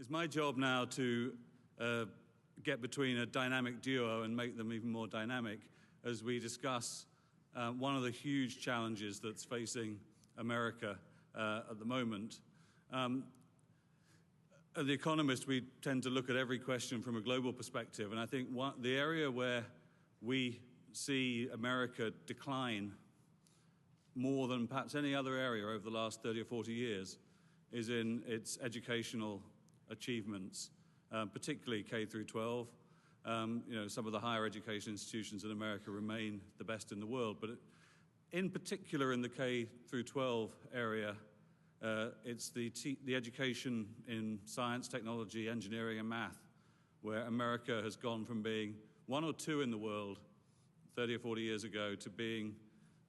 It's my job now to get between a dynamic duo and make them even more dynamic as we discuss one of the huge challenges that's facing America at the moment. As The Economist, we tend to look at every question from a global perspective, and I think the area where we see America decline more than perhaps any other area over the last 30 or 40 years is in its educational achievements, particularly K through 12. Some of the higher education institutions in America remain the best in the world, but in particular in the K through 12 area, it's the education in science, technology, engineering, and math, where America has gone from being one or two in the world 30 or 40 years ago to being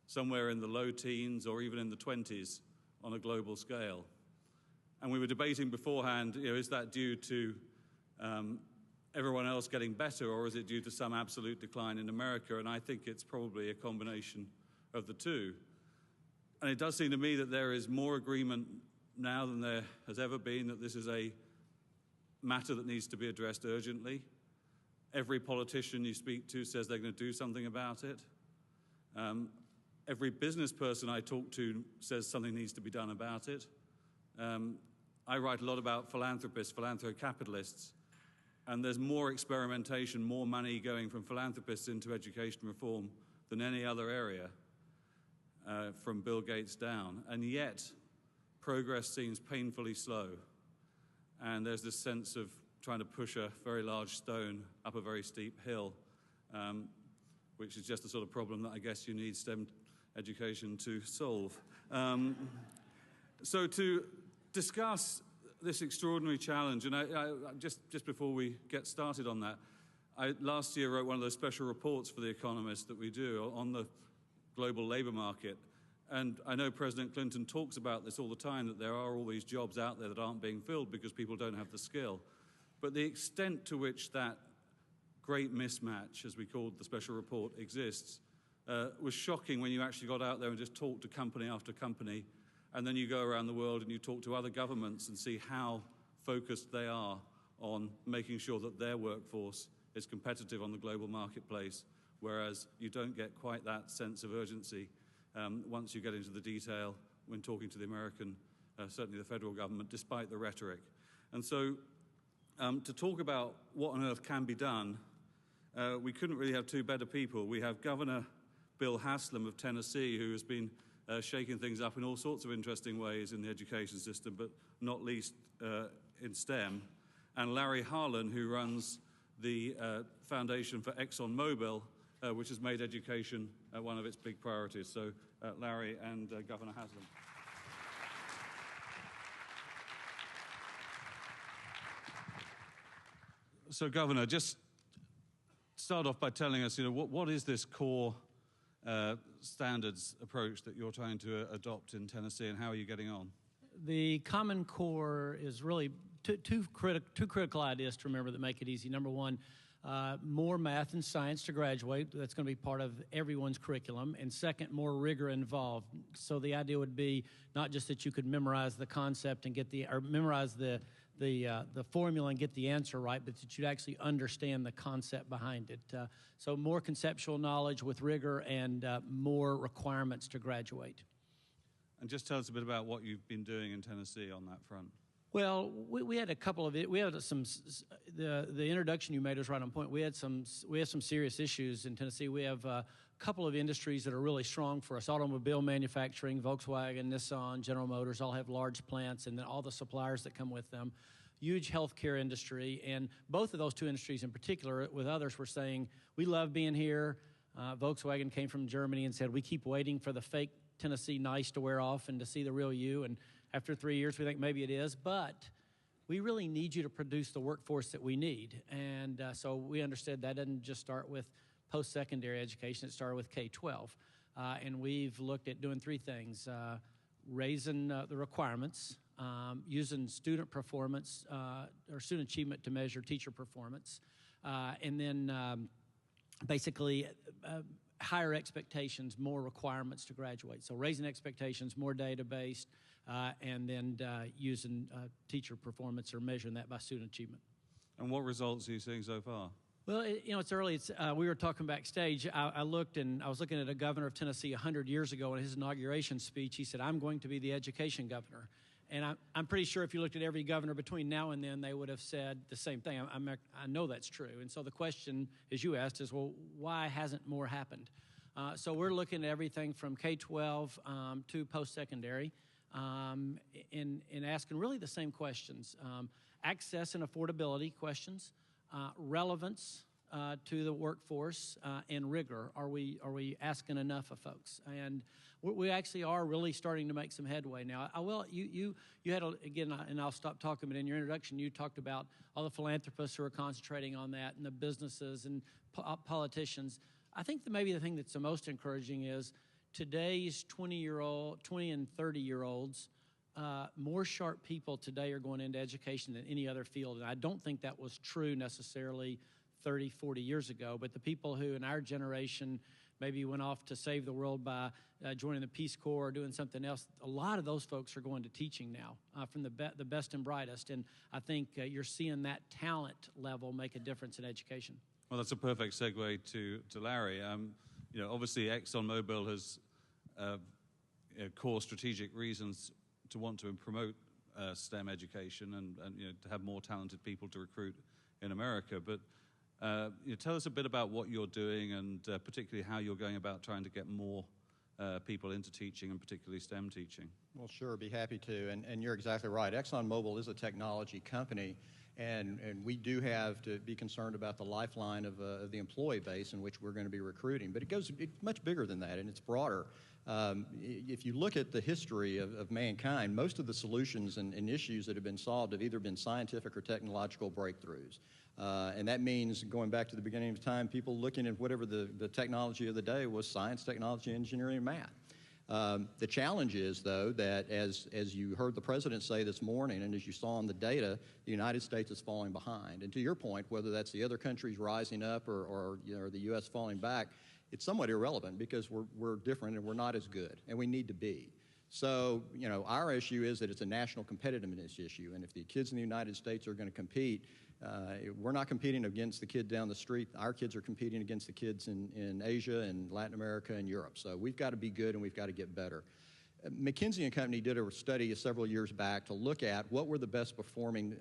somewhere in the low teens or even in the 20s on a global scale. And we were debating beforehand, is that due to everyone else getting better, or is it due to some absolute decline in America? And I think it's probably a combination of the two. And it does seem to me that there is more agreement now than there has ever been that this is a matter that needs to be addressed urgently. Every politician you speak to says they're going to do something about it. Every business person I talk to says something needs to be done about it. I write a lot about philanthropists, philanthrocapitalists, and there's more experimentation, more money going from philanthropists into education reform than any other area, from Bill Gates down. And yet, progress seems painfully slow. And there's this sense of trying to push a very large stone up a very steep hill, which is just the sort of problem that I guess you need STEM education to solve. So to discuss this extraordinary challenge, and I just before we get started on that, I last year wrote one of those special reports for The Economist that we do on the global labor market. And I know President Clinton talks about this all the time, that there are all these jobs out there that aren't being filled because people don't have the skill. But the extent to which that great mismatch, as we called the special report, exists, was shocking when you actually got out there and just talked to company after company. And then you go around the world and you talk to other governments and see how focused they are on making sure that their workforce is competitive on the global marketplace, whereas you don't get quite that sense of urgency once you get into the detail when talking to the American, certainly the federal government, despite the rhetoric. And so to talk about what on earth can be done, we couldn't really have two better people. We have Governor Bill Haslam of Tennessee, who has been shaking things up in all sorts of interesting ways in the education system, but not least in STEM, and Larry Harlan, who runs the Foundation for ExxonMobil, which has made education one of its big priorities. So Larry and Governor Haslam. So Governor, just start off by telling us, what is this core standards approach that you're trying to adopt in Tennessee, and how are you getting on? The Common Core is really two critical ideas to remember that make it easy. Number one, more math and science to graduate. That's going to be part of everyone's curriculum. And second, more rigor involved. So the idea would be not just that you could memorize the concept and memorize the formula and get the answer right, but that you'd actually understand the concept behind it. So more conceptual knowledge with rigor and more requirements to graduate. And just tell us a bit about what you've been doing in Tennessee on that front. Well, we had a couple of it. We had some. The introduction you made was right on point. We have some serious issues in Tennessee. We have a couple of industries that are really strong for us. Automobile manufacturing, Volkswagen, Nissan, General Motors all have large plants, and then all the suppliers that come with them. Huge healthcare industry, and both of those two industries in particular, with others, were saying, we love being here. Volkswagen came from Germany and said, we keep waiting for the fake Tennessee nice to wear off and to see the real you. And after 3 years, we think maybe it is, but we really need you to produce the workforce that we need. And so we understood that doesn't just start with post-secondary education, it started with K-12. And we've looked at doing three things: raising the requirements, using student performance or student achievement to measure teacher performance, and then basically higher expectations, more requirements to graduate. So raising expectations, more data-based, and then using teacher performance or measuring that by student achievement. And what results are you seeing so far? Well, it's early. We were talking backstage. I looked, and I was looking at a governor of Tennessee 100 years ago in his inauguration speech. He said, "I'm going to be the education governor." And I'm pretty sure if you looked at every governor between now and then, they would have said the same thing. I know that's true. And so the question, as you asked, is, well, why hasn't more happened? So we're looking at everything from K-12 to post-secondary and asking really the same questions. Access and affordability questions, relevance to the workforce, and rigor. Are we asking enough of folks? And we actually are really starting to make some headway now. You had, again, and I'll stop talking, but in your introduction, you talked about all the philanthropists who are concentrating on that, and the businesses and politicians. I think that maybe the thing that's the most encouraging is today's 20 and 30-year-olds, more sharp people today are going into education than any other field. And I don't think that was true necessarily 30, 40 years ago, but the people who in our generation maybe went off to save the world by joining the Peace Corps or doing something else, a lot of those folks are going to teaching now from the best and brightest. And I think you're seeing that talent level make a difference in education. Well, that's a perfect segue to Larry. Obviously ExxonMobil has core strategic reasons to want to promote STEM education and to have more talented people to recruit in America. But tell us a bit about what you're doing and particularly how you're going about trying to get more people into teaching and particularly STEM teaching. Well, sure, be happy to. And you're exactly right. ExxonMobil is a technology company, and we do have to be concerned about the lifeline of the employee base in which we're going to be recruiting. But it's much bigger than that, and it's broader. If you look at the history of mankind, most of the solutions and issues that have been solved have either been scientific or technological breakthroughs. And that means going back to the beginning of time, people looking at whatever the technology of the day was science, technology, engineering, and math. The challenge is, though, that as you heard the president say this morning and as you saw in the data, the United States is falling behind. And to your point, whether that's the other countries rising up or the U.S. falling back, it's somewhat irrelevant because we're different and we're not as good, and we need to be. So, our issue is that it's a national competitiveness issue, and if the kids in the United States are going to compete, we're not competing against the kid down the street. Our kids are competing against the kids in Asia and Latin America and Europe. So we've got to be good and we've got to get better. McKinsey & Company did a study several years back to look at what were the best performing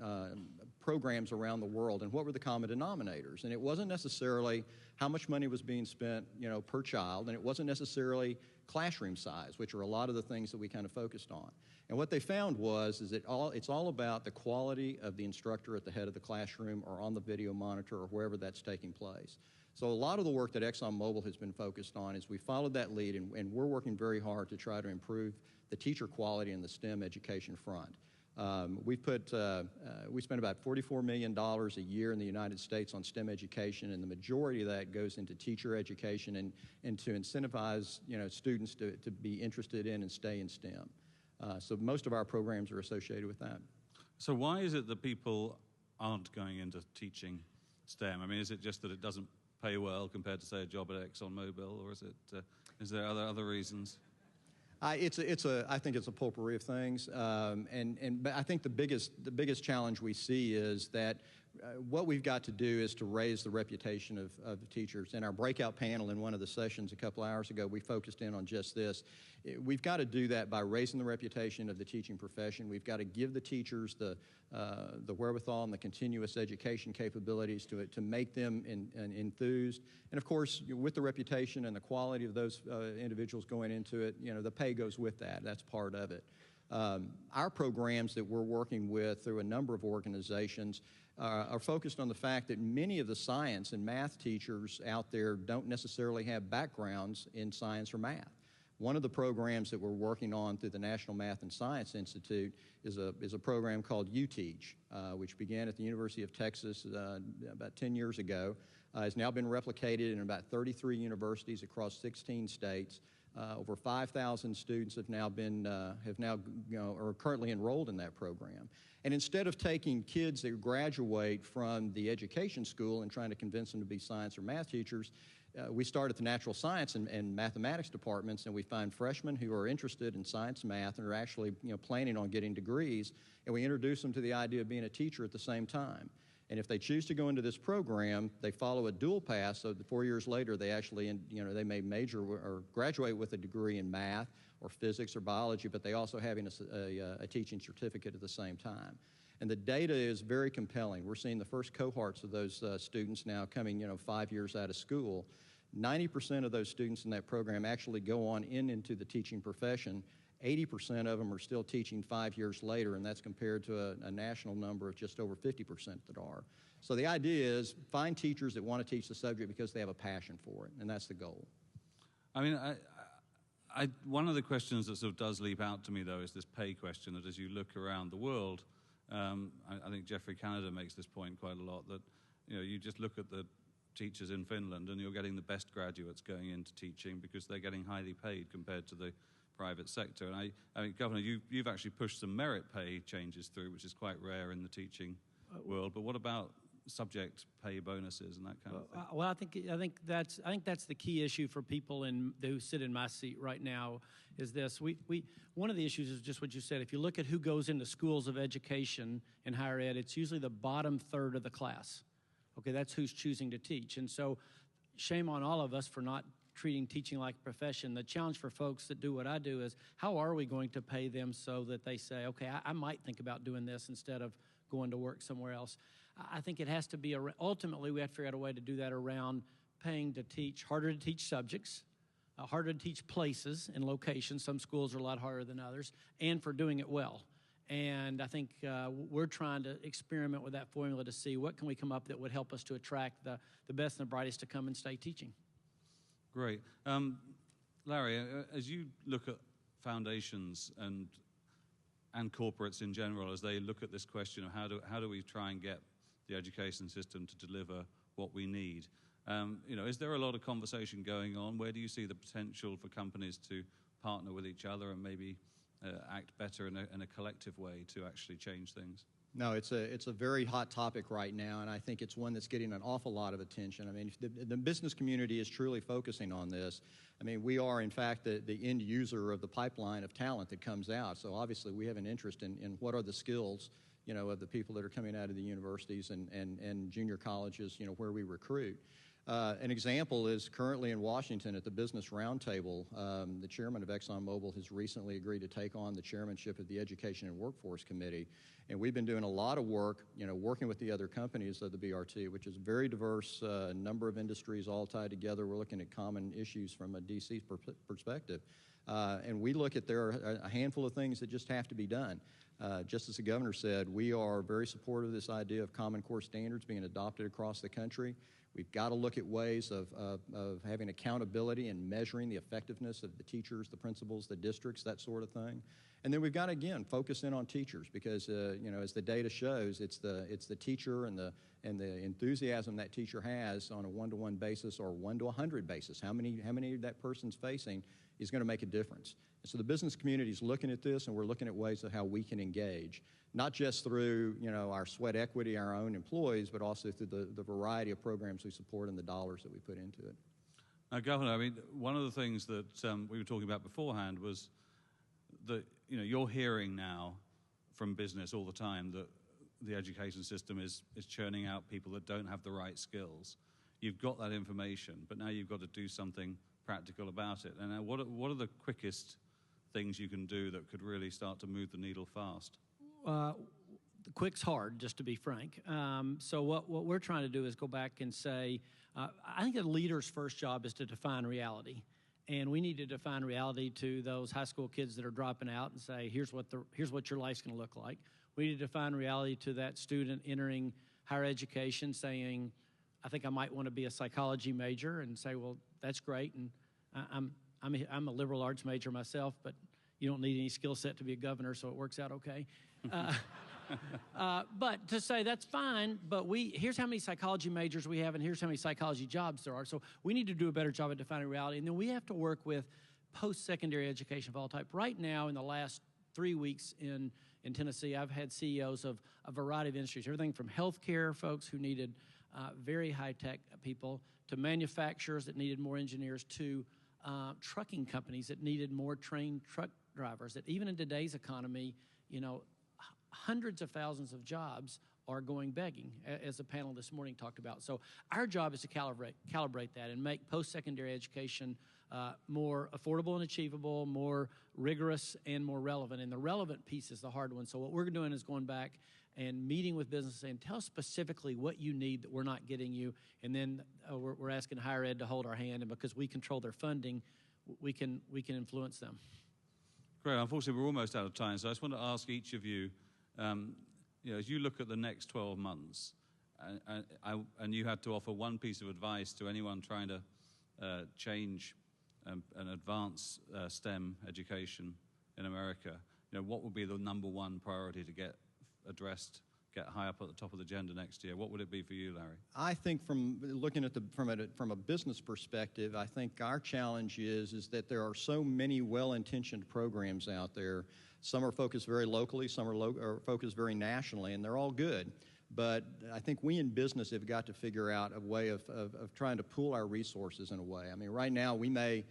programs around the world and what were the common denominators. And it wasn't necessarily how much money was being spent, per child, and it wasn't necessarily classroom size, which are a lot of the things that we kind of focused on. And what they found is that it's all about the quality of the instructor at the head of the classroom or on the video monitor or wherever that's taking place. So a lot of the work that ExxonMobil has been focused on is we followed that lead, and we're working very hard to try to improve the teacher quality in the STEM education front. We spend about $44 million a year in the United States on STEM education, and the majority of that goes into teacher education and to incentivize students to be interested in and stay in STEM. So most of our programs are associated with that. So why is it that people aren't going into teaching STEM? I mean, is it just that it doesn't pay well compared to, say, a job at ExxonMobil, or is there other reasons? I think it's a potpourri of things, but I think the biggest challenge we see is that what we've got to do is to raise the reputation of the teachers. In our breakout panel in one of the sessions a couple hours ago, we focused in on just this. We've got to do that by raising the reputation of the teaching profession. We've got to give the teachers the wherewithal and the continuous education capabilities to make them enthused. And of course, with the reputation and the quality of those individuals going into it, the pay goes with that. That's part of it. Our programs that we're working with through a number of organizations are focused on the fact that many of the science and math teachers out there don't necessarily have backgrounds in science or math. One of the programs that we're working on through the National Math and Science Institute is a program called UTeach, which began at the University of Texas about 10 years ago. Has now been replicated in about 33 universities across 16 states. Over 5,000 students are currently enrolled in that program. And instead of taking kids that graduate from the education school and trying to convince them to be science or math teachers, we start at the natural science and mathematics departments, and we find freshmen who are interested in science and math and are actually planning on getting degrees, and we introduce them to the idea of being a teacher at the same time. And if they choose to go into this program, they follow a dual path, so that 4 years later they actually, they may major or graduate with a degree in math or physics or biology, but they also having a teaching certificate at the same time. And the data is very compelling. We're seeing the first cohorts of those students now coming, 5 years out of school. 90% of those students in that program actually go on into the teaching profession. 80% of them are still teaching 5 years later, and that's compared to a national number of just over 50% that are. So the idea is find teachers that want to teach the subject because they have a passion for it, and that's the goal. I mean, one of the questions that sort of does leap out to me, though, is this pay question, that as you look around the world, I think Jeffrey Canada makes this point quite a lot, that you just look at the teachers in Finland and you're getting the best graduates going into teaching because they're getting highly paid compared to the private sector. And I mean, Governor, you've actually pushed some merit pay changes through, which is quite rare in the teaching world. But what about subject pay bonuses and that kind of thing? Well, I think that's the key issue for people who sit in my seat right now. Is this one of the issues is just what you said. If you look at who goes into schools of education in higher ed, it's usually the bottom third of the class. Okay, that's who's choosing to teach, and so shame on all of us for not treating teaching like a profession. The challenge for folks that do what I do is, how are we going to pay them so that they say, okay, I might think about doing this instead of going to work somewhere else. I think it has to be, ultimately we have to figure out a way to do that around paying to teach, harder to teach subjects, harder to teach places and locations. Some schools are a lot harder than others, and for doing it well. And I think we're trying to experiment with that formula to see what can we come up that would help us to attract the best and the brightest to come and stay teaching. Great. Larry, as you look at foundations and corporates in general, as they look at this question of how do we try and get the education system to deliver what we need, is there a lot of conversation going on? Where do you see the potential for companies to partner with each other and maybe act better in a collective way to actually change things? No, it's a very hot topic right now, and I think it's one that's getting an awful lot of attention. I mean, the business community is truly focusing on this. I mean, we are, in fact, the end user of the pipeline of talent that comes out. So obviously, we have an interest in what are the skills, of the people that are coming out of the universities and junior colleges, where we recruit. An example is currently in Washington at the Business Roundtable. The chairman of ExxonMobil has recently agreed to take on the chairmanship of the Education and Workforce Committee. And we've been doing a lot of work, working with the other companies of the BRT, which is a very diverse number of industries all tied together. We're looking at common issues from a DC perspective. And we look at there are a handful of things that just have to be done. Just as the governor said, we are very supportive of this idea of Common Core standards being adopted across the country. We've got to look at ways of having accountability and measuring the effectiveness of the teachers, the principals, the districts, that sort of thing. And then we've got to, again, focus in on teachers because, as the data shows, it's the teacher and the enthusiasm that teacher has on a one-to-one basis or 1 to 100 basis. How many that person's facing is going to make a difference. And so the business community is looking at this, and we're looking at ways of how we can engage, not just through our sweat equity, our own employees, but also through the variety of programs we support and the dollars that we put into it. Now, Governor, I mean, one of the things that we were talking about beforehand was that you're hearing now from business all the time that the education system is churning out people that don't have the right skills. You've got that information, but now you've got to do something practical about it. And what are the quickest things you can do that could really start to move the needle fast? The quick's hard, just to be frank. So what we're trying to do is go back and say, I think a leader's first job is to define reality. And we need to define reality to those high school kids that are dropping out and say, here's what your life's going to look like. We need to define reality to that student entering higher education saying, I think I might want to be a psychology major, and say, well, that's great. And I'm a liberal arts major myself, but you don't need any skill set to be a governor, so it works out okay. But to say that's fine, but here's how many psychology majors we have, and here's how many psychology jobs there are. So we need to do a better job at defining reality, and then we have to work with post-secondary education of all type. Right now, in the last 3 weeks in Tennessee, I've had CEOs of a variety of industries, everything from healthcare folks who needed very high-tech people, to manufacturers that needed more engineers, to trucking companies that needed more trained truck drivers. That even in today's economy, hundreds of thousands of jobs are going begging, as the panel this morning talked about. So our job is to calibrate that and make post-secondary education more affordable and achievable, more rigorous and more relevant. And the relevant piece is the hard one. So what we're doing is going back and meeting with businesses and tell us specifically what you need that we're not getting you. And then we're asking higher ed to hold our hand, and because we control their funding, we can influence them. Great. Unfortunately, we're almost out of time. So I just want to ask each of you, as you look at the next 12 months, and you had to offer one piece of advice to anyone trying to change and advance STEM education in America, what would be the number one priority to get addressed, get high up at the top of the agenda next year? What would it be for you, Larry? I think from looking at from a business perspective, I think our challenge is that there are so many well-intentioned programs out there. Some are focused very locally, some are focused very nationally, and they're all good. But I think we in business have got to figure out a way of trying to pool our resources in a way. I mean, right now we may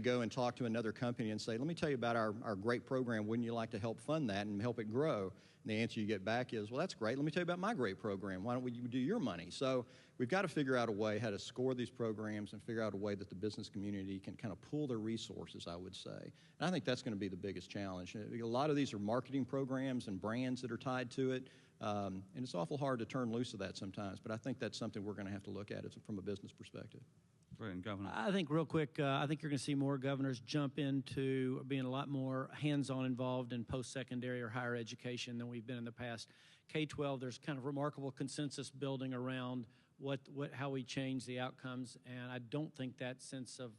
go and talk to another company and say, let me tell you about our great program. Wouldn't you like to help fund that and help it grow? And the answer you get back is, well, that's great. Let me tell you about my great program. Why don't we do your money? So we've got to figure out a way how to score these programs and figure out a way that the business community can kind of pool their resources, I would say. And I think that's going to be the biggest challenge. A lot of these are marketing programs and brands that are tied to it. And it's awful hard to turn loose of that sometimes, but I think that's something we're going to have to look at from a business perspective. Brilliant, Governor. I think real quick, I think you're going to see more governors jump into being a lot more hands-on involved in post-secondary or higher education than we've been in the past. K-12, there's kind of remarkable consensus building around how we change the outcomes, and I don't think that sense of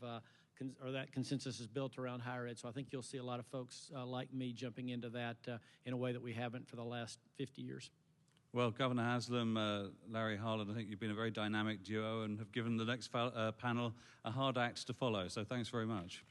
that consensus is built around higher ed. So I think you'll see a lot of folks like me jumping into that in a way that we haven't for the last 50 years. Well, Governor Haslam, Larry Harlan, I think you've been a very dynamic duo and have given the next panel a hard act to follow. So thanks very much.